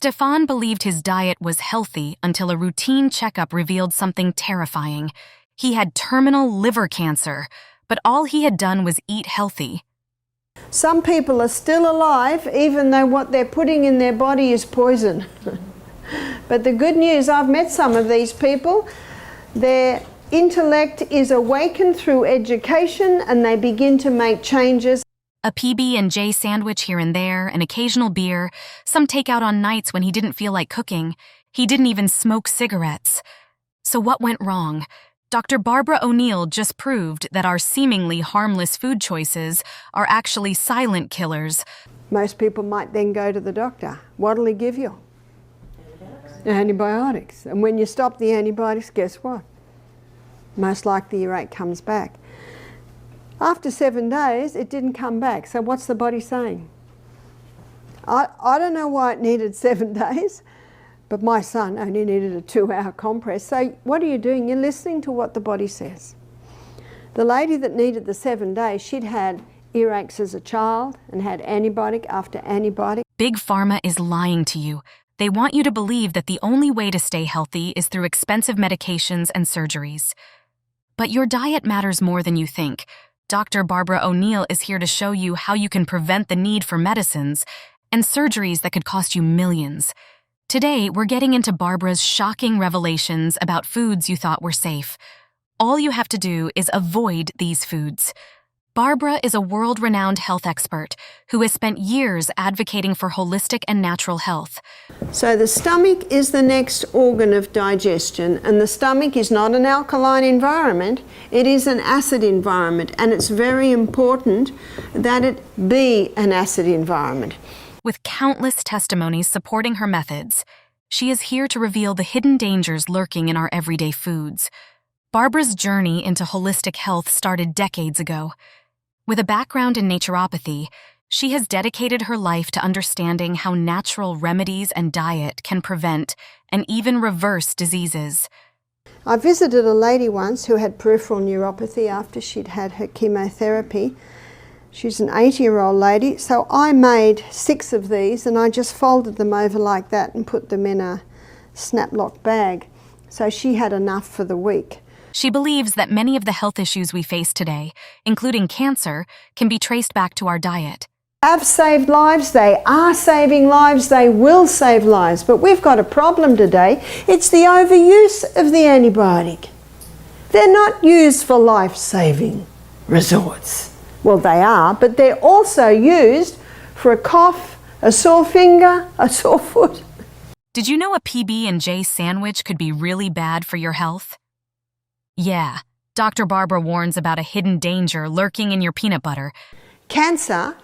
Stefan believed his diet was healthy until a routine checkup revealed something terrifying. He had terminal liver cancer, but all he had done was eat healthy. Some people are still alive even though what they're putting in their body is poison. But the good news, I've met some of these people, their intellect is awakened through education and they begin to make changes. A PB&J sandwich here and there, an occasional beer, some takeout on nights when he didn't feel like cooking. He didn't even smoke cigarettes. So what went wrong? Dr. Barbara O'Neill just proved that our seemingly harmless food choices are actually silent killers. Most people might then go to the doctor. What'll he give you? Antibiotics. And when you stop the antibiotics, guess what? Most likely your ache comes back. After 7 days, it didn't come back. So what's the body saying? I don't know why it needed 7 days, but my son only needed a 2-hour compress. So what are you doing? You're listening to what the body says. The lady that needed the 7 days, she'd had earaches as a child and had antibiotic after antibiotic. Big Pharma is lying to you. They want you to believe that the only way to stay healthy is through expensive medications and surgeries. But your diet matters more than you think. Dr. Barbara O'Neill is here to show you how you can prevent the need for medicines and surgeries that could cost you millions. Today, we're getting into Barbara's shocking revelations about foods you thought were safe. All you have to do is avoid these foods. Barbara is a world-renowned health expert who has spent years advocating for holistic and natural health. So the stomach is the next organ of digestion, and the stomach is not an alkaline environment, it is an acid environment, and it's very important that it be an acid environment. With countless testimonies supporting her methods, she is here to reveal the hidden dangers lurking in our everyday foods. Barbara's journey into holistic health started decades ago. With a background in naturopathy, she has dedicated her life to understanding how natural remedies and diet can prevent and even reverse diseases. I visited a lady once who had peripheral neuropathy after she'd had her chemotherapy. She's an 80-year-old lady, so I made 6 of these and I just folded them over like that and put them in a snap-lock bag. So she had enough for the week. She believes that many of the health issues we face today, including cancer, can be traced back to our diet. Have saved lives, they are saving lives, they will save lives. But we've got a problem today. It's the overuse of the antibiotic. They're not used for life-saving resorts. Well, they are, but they're also used for a cough, a sore finger, a sore foot. Did you know a PB&J sandwich could be really bad for your health? Yeah, Dr. Barbara warns about a hidden danger lurking in your peanut butter. Cancer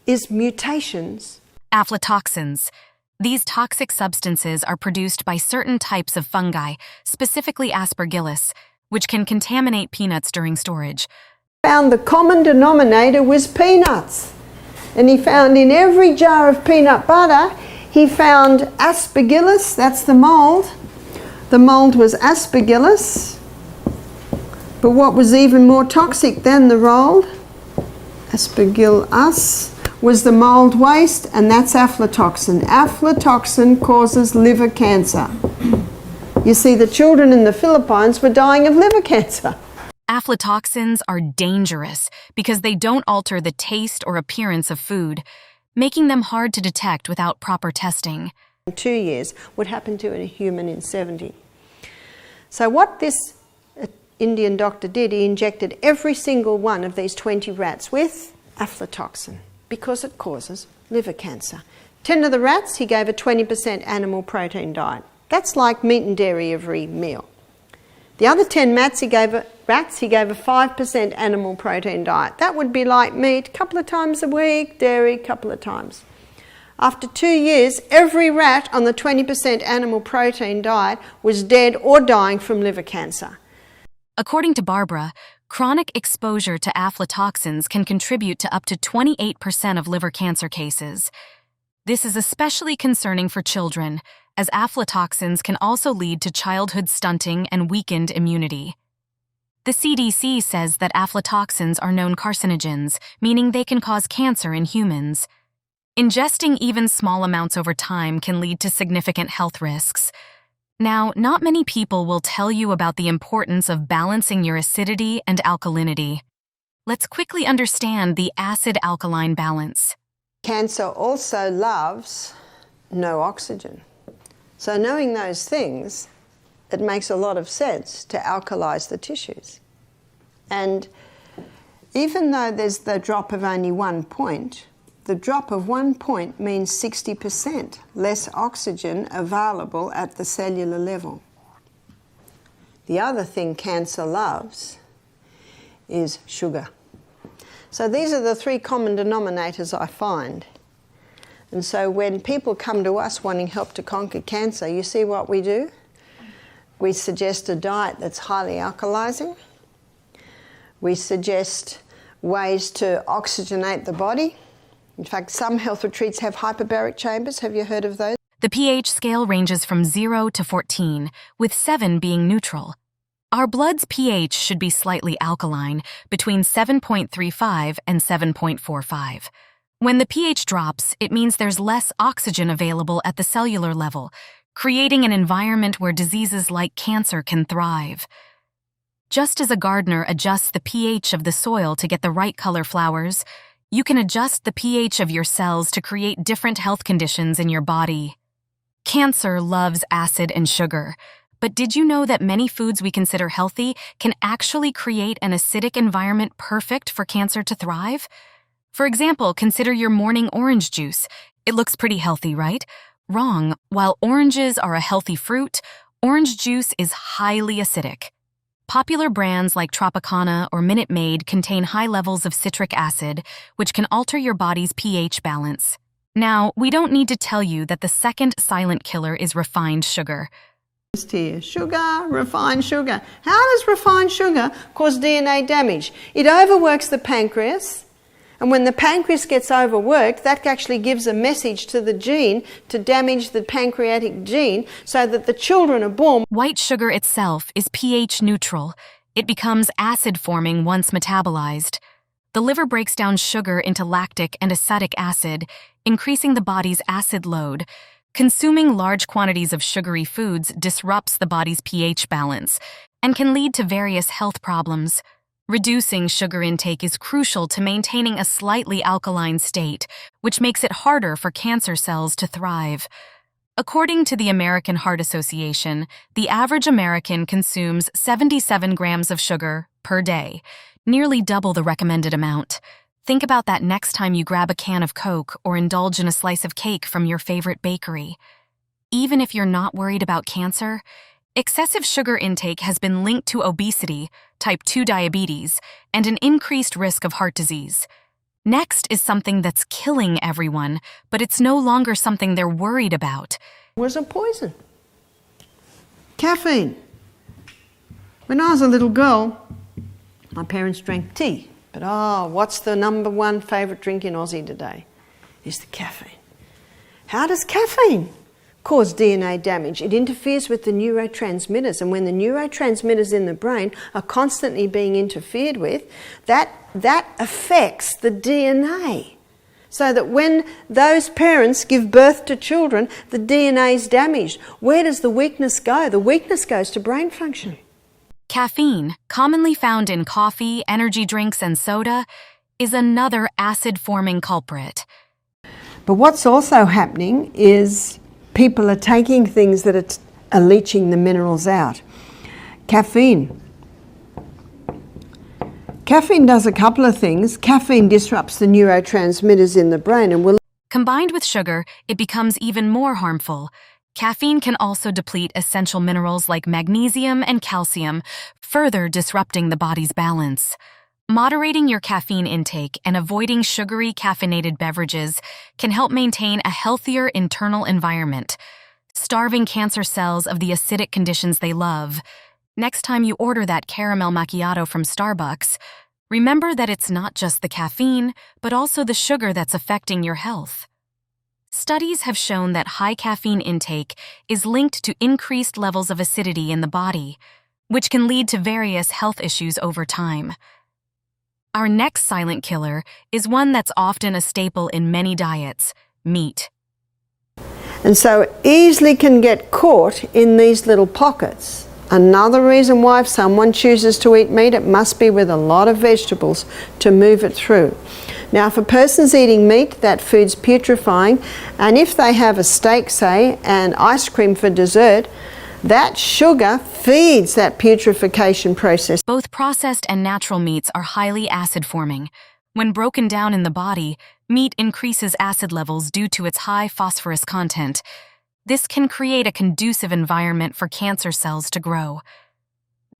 is mutations. Aflatoxins. These toxic substances are produced by certain types of fungi, specifically Aspergillus, which can contaminate peanuts during storage. Found the common denominator was peanuts. And he found in every jar of peanut butter, he found Aspergillus, that's the mold. The mold was Aspergillus. But what was even more toxic than the mold, Aspergillus, was the mold waste, and that's aflatoxin. Aflatoxin causes liver cancer. You see, the children in the Philippines were dying of liver cancer. Aflatoxins are dangerous because they don't alter the taste or appearance of food, making them hard to detect without proper testing. In 2 years, what happened to a human in 70. So what this Indian doctor did, he injected every single one of these 20 rats with aflatoxin because it causes liver cancer. 10 of the rats, he gave a 20% animal protein diet. That's like meat and dairy every meal. The other 10 rats, he gave a 5% animal protein diet. That would be like meat a couple of times a week, dairy a couple of times. After 2 years, every rat on the 20% animal protein diet was dead or dying from liver cancer. According to Barbara, chronic exposure to aflatoxins can contribute to up to 28% of liver cancer cases. This is especially concerning for children, as aflatoxins can also lead to childhood stunting and weakened immunity. The CDC says that aflatoxins are known carcinogens, meaning they can cause cancer in humans. Ingesting even small amounts over time can lead to significant health risks. Now, not many people will tell you about the importance of balancing your acidity and alkalinity. Let's quickly understand the acid-alkaline balance. Cancer also loves no oxygen. So knowing those things, it makes a lot of sense to alkalize the tissues. And even though there's the drop of only 1 point, the drop of 1 point means 60% less oxygen available at the cellular level. The other thing cancer loves is sugar. So these are the 3 common denominators I find. And so when people come to us wanting help to conquer cancer, you see what we do? We suggest a diet that's highly alkalizing. We suggest ways to oxygenate the body. In fact, some health retreats have hyperbaric chambers. Have you heard of those? The pH scale ranges from 0 to 14, with 7 being neutral. Our blood's pH should be slightly alkaline, between 7.35 and 7.45. When the pH drops, it means there's less oxygen available at the cellular level, creating an environment where diseases like cancer can thrive. Just as a gardener adjusts the pH of the soil to get the right color flowers, you can adjust the pH of your cells to create different health conditions in your body. Cancer loves acid and sugar, but did you know that many foods we consider healthy can actually create an acidic environment perfect for cancer to thrive? For example, consider your morning orange juice. It looks pretty healthy, right? Wrong. While oranges are a healthy fruit, orange juice is highly acidic. Popular brands like Tropicana or Minute Maid contain high levels of citric acid, which can alter your body's pH balance. Now, we don't need to tell you that the second silent killer is refined sugar. Here, sugar, refined sugar. How does refined sugar cause DNA damage? It overworks the pancreas, and when the pancreas gets overworked, that actually gives a message to the gene to damage the pancreatic gene so that the children are born. White sugar itself is pH neutral. It becomes acid-forming once metabolized. The liver breaks down sugar into lactic and acetic acid, increasing the body's acid load. Consuming large quantities of sugary foods disrupts the body's pH balance and can lead to various health problems. Reducing sugar intake is crucial to maintaining a slightly alkaline state, which makes it harder for cancer cells to thrive. According to the American Heart Association, the average American consumes 77 grams of sugar per day, nearly double the recommended amount. Think about that next time you grab a can of Coke or indulge in a slice of cake from your favorite bakery. Even if you're not worried about cancer, excessive sugar intake has been linked to obesity, type 2 diabetes, and an increased risk of heart disease. Next is something that's killing everyone, but it's no longer something they're worried about. It was a poison. Caffeine. When I was a little girl, my parents drank tea. But what's the number 1 favourite drink in Aussie today? Is the caffeine. How does caffeine cause DNA damage? It interferes with the neurotransmitters, and when the neurotransmitters in the brain are constantly being interfered with, that affects the DNA. So that when those parents give birth to children, the DNA is damaged. Where does the weakness go? The weakness goes to brain function. Caffeine, commonly found in coffee, energy drinks, and soda, is another acid-forming culprit. But what's also happening is people are taking things that are leaching the minerals out. Caffeine. Caffeine does a couple of things. Caffeine disrupts the neurotransmitters in the brain and will... Combined with sugar, it becomes even more harmful. Caffeine can also deplete essential minerals like magnesium and calcium, further disrupting the body's balance. Moderating your caffeine intake and avoiding sugary caffeinated beverages can help maintain a healthier internal environment, starving cancer cells of the acidic conditions they love. Next time you order that caramel macchiato from Starbucks, remember that it's not just the caffeine, but also the sugar that's affecting your health. Studies have shown that high caffeine intake is linked to increased levels of acidity in the body, which can lead to various health issues over time. Our next silent killer is one that's often a staple in many diets: meat. And so easily can get caught in these little pockets. Another reason why if someone chooses to eat meat, it must be with a lot of vegetables to move it through. Now, if a person's eating meat, that food's putrefying, and if they have a steak, say, and ice cream for dessert, that sugar feeds that putrefaction process. Both processed and natural meats are highly acid-forming. When broken down in the body, meat increases acid levels due to its high phosphorus content. This can create a conducive environment for cancer cells to grow.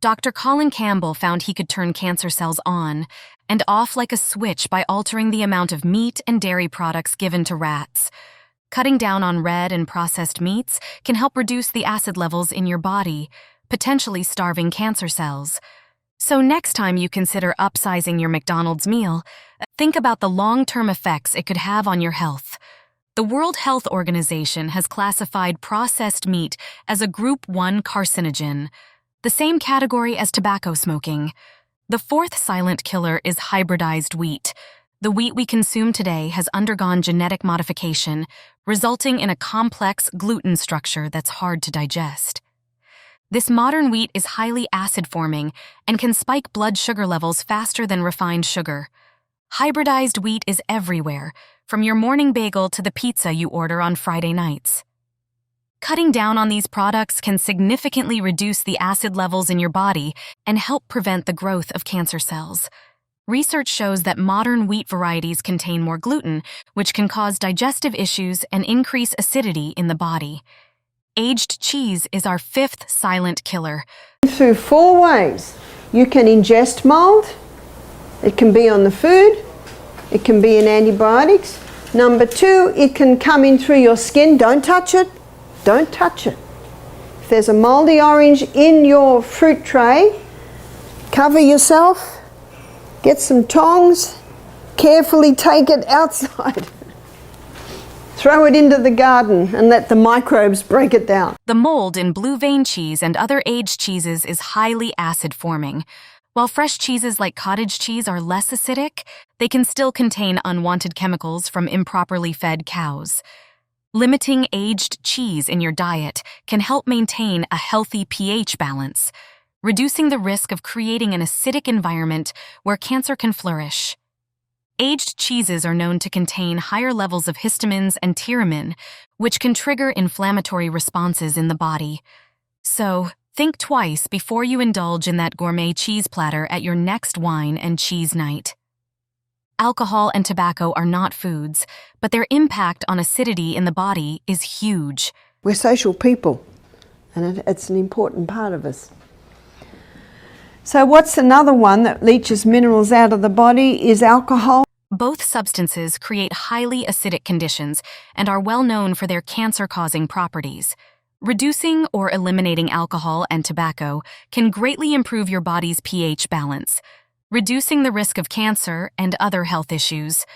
Dr. Colin Campbell found he could turn cancer cells on and off like a switch by altering the amount of meat and dairy products given to rats. Cutting down on red and processed meats can help reduce the acid levels in your body, potentially starving cancer cells. So next time you consider upsizing your McDonald's meal, think about the long-term effects it could have on your health. The World Health Organization has classified processed meat as a Group 1 carcinogen, the same category as tobacco smoking. The fourth silent killer is hybridized wheat. The wheat we consume today has undergone genetic modification, resulting in a complex gluten structure that's hard to digest. This modern wheat is highly acid-forming and can spike blood sugar levels faster than refined sugar. Hybridized wheat is everywhere, from your morning bagel to the pizza you order on Friday nights. Cutting down on these products can significantly reduce the acid levels in your body and help prevent the growth of cancer cells. Research shows that modern wheat varieties contain more gluten, which can cause digestive issues and increase acidity in the body. Aged cheese is our fifth silent killer. Through 4 ways. You can ingest mold, it can be on the food, it can be in antibiotics. Number 2, it can come in through your skin. Don't touch it. Don't touch it. If there's a moldy orange in your fruit tray, cover yourself, get some tongs, carefully take it outside. Throw it into the garden and let the microbes break it down. The mold in blue vein cheese and other aged cheeses is highly acid-forming. While fresh cheeses like cottage cheese are less acidic, they can still contain unwanted chemicals from improperly fed cows. Limiting aged cheese in your diet can help maintain a healthy pH balance, reducing the risk of creating an acidic environment where cancer can flourish. Aged cheeses are known to contain higher levels of histamines and tyramine, which can trigger inflammatory responses in the body. So, think twice before you indulge in that gourmet cheese platter at your next wine and cheese night. Alcohol and tobacco are not foods, but their impact on acidity in the body is huge. We're social people, and it's an important part of us. So what's another one that leaches minerals out of the body is alcohol. Both substances create highly acidic conditions and are well known for their cancer-causing properties. Reducing or eliminating alcohol and tobacco can greatly improve your body's pH balance, reducing the risk of cancer and other health issues.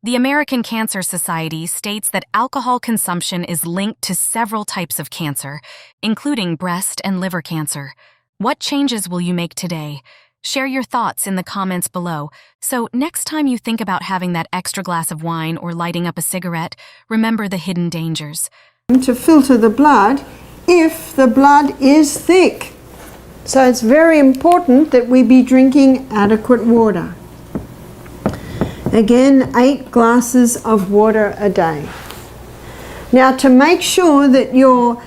The American Cancer Society states that alcohol consumption is linked to several types of cancer, including breast and liver cancer. What changes will you make today? Share your thoughts in the comments below, so next time you think about having that extra glass of wine or lighting up a cigarette, remember the hidden dangers. To filter the blood if the blood is thick. So it's very important that we be drinking adequate water. Again, 8 glasses of water a day. Now, to make sure that your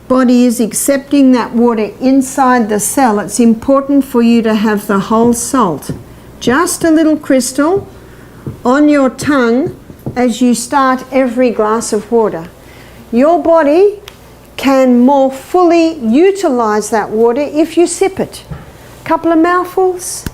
body is accepting that water inside the cell, it's important for you to have the whole salt, just a little crystal, on your tongue as you start every glass of water. Your body can more fully utilize that water if you sip it. A couple of mouthfuls,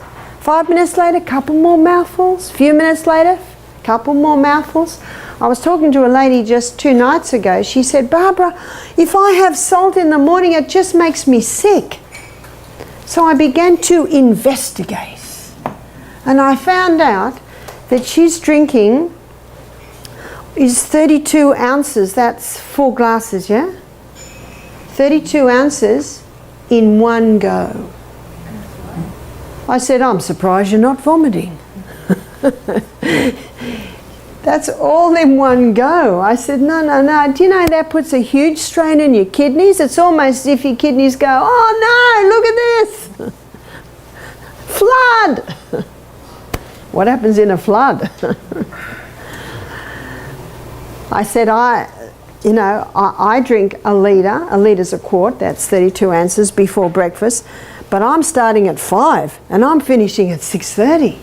5 minutes later, a couple more mouthfuls, a few minutes later, a couple more mouthfuls. I was talking to a lady just 2 nights ago. She said, "Barbara, if I have salt in the morning, it just makes me sick." So I began to investigate, and I found out that she's drinking is 32 ounces. That's 4 glasses, yeah? 32 ounces in one go. I said, "I'm surprised you're not vomiting." That's all in one go. I said, no. Do you know that puts a huge strain on your kidneys? It's almost as if your kidneys go, oh no, look at this. Flood. What happens in a flood? I said, I drink a litres a quart, that's 32 ounces before breakfast, but I'm starting at 5 and I'm finishing at 6:30.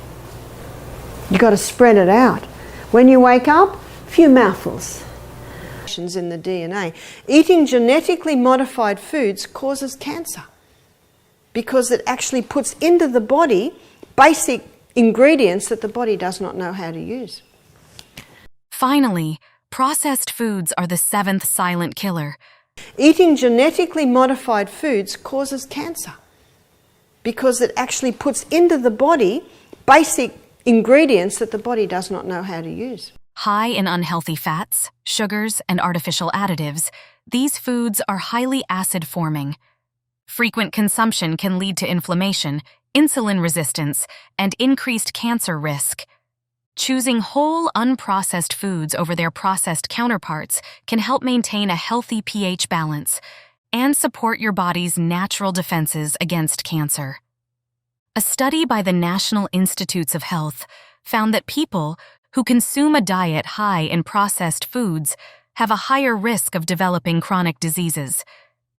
You've got to spread it out. When you wake up, a few mouthfuls. In the DNA. Eating genetically modified foods causes cancer because it actually puts into the body basic ingredients that the body does not know how to use. Finally, processed foods are the seventh silent killer. Eating genetically modified foods causes cancer because it actually puts into the body basic ingredients that the body does not know how to use. High in unhealthy fats, sugars, and artificial additives, these foods are highly acid-forming. Frequent consumption can lead to inflammation, insulin resistance, and increased cancer risk. Choosing whole, unprocessed foods over their processed counterparts can help maintain a healthy pH balance and support your body's natural defenses against cancer. A study by the National Institutes of Health found that people who consume a diet high in processed foods have a higher risk of developing chronic diseases.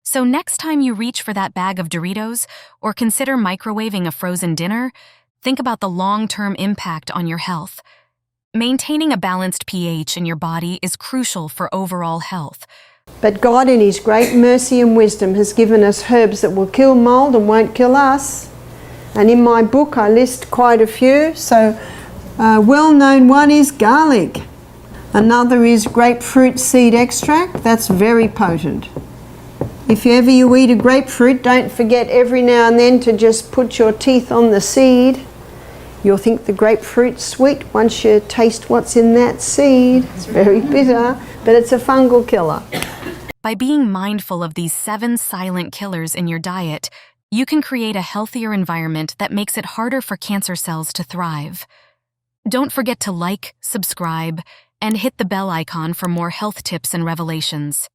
So next time you reach for that bag of Doritos or consider microwaving a frozen dinner, think about the long-term impact on your health. Maintaining a balanced pH in your body is crucial for overall health. But God, in His great mercy and wisdom, has given us herbs that will kill mold and won't kill us. And in my book I list quite a few. So a well-known one is garlic. Another is grapefruit seed extract. That's very potent. If ever you eat a grapefruit, don't forget every now and then to just put your teeth on the seed. You'll think the grapefruit's sweet once you taste what's in that seed. It's very bitter, but it's a fungal killer. By being mindful of these 7 silent killers in your diet, you can create a healthier environment that makes it harder for cancer cells to thrive. Don't forget to like, subscribe, and hit the bell icon for more health tips and revelations.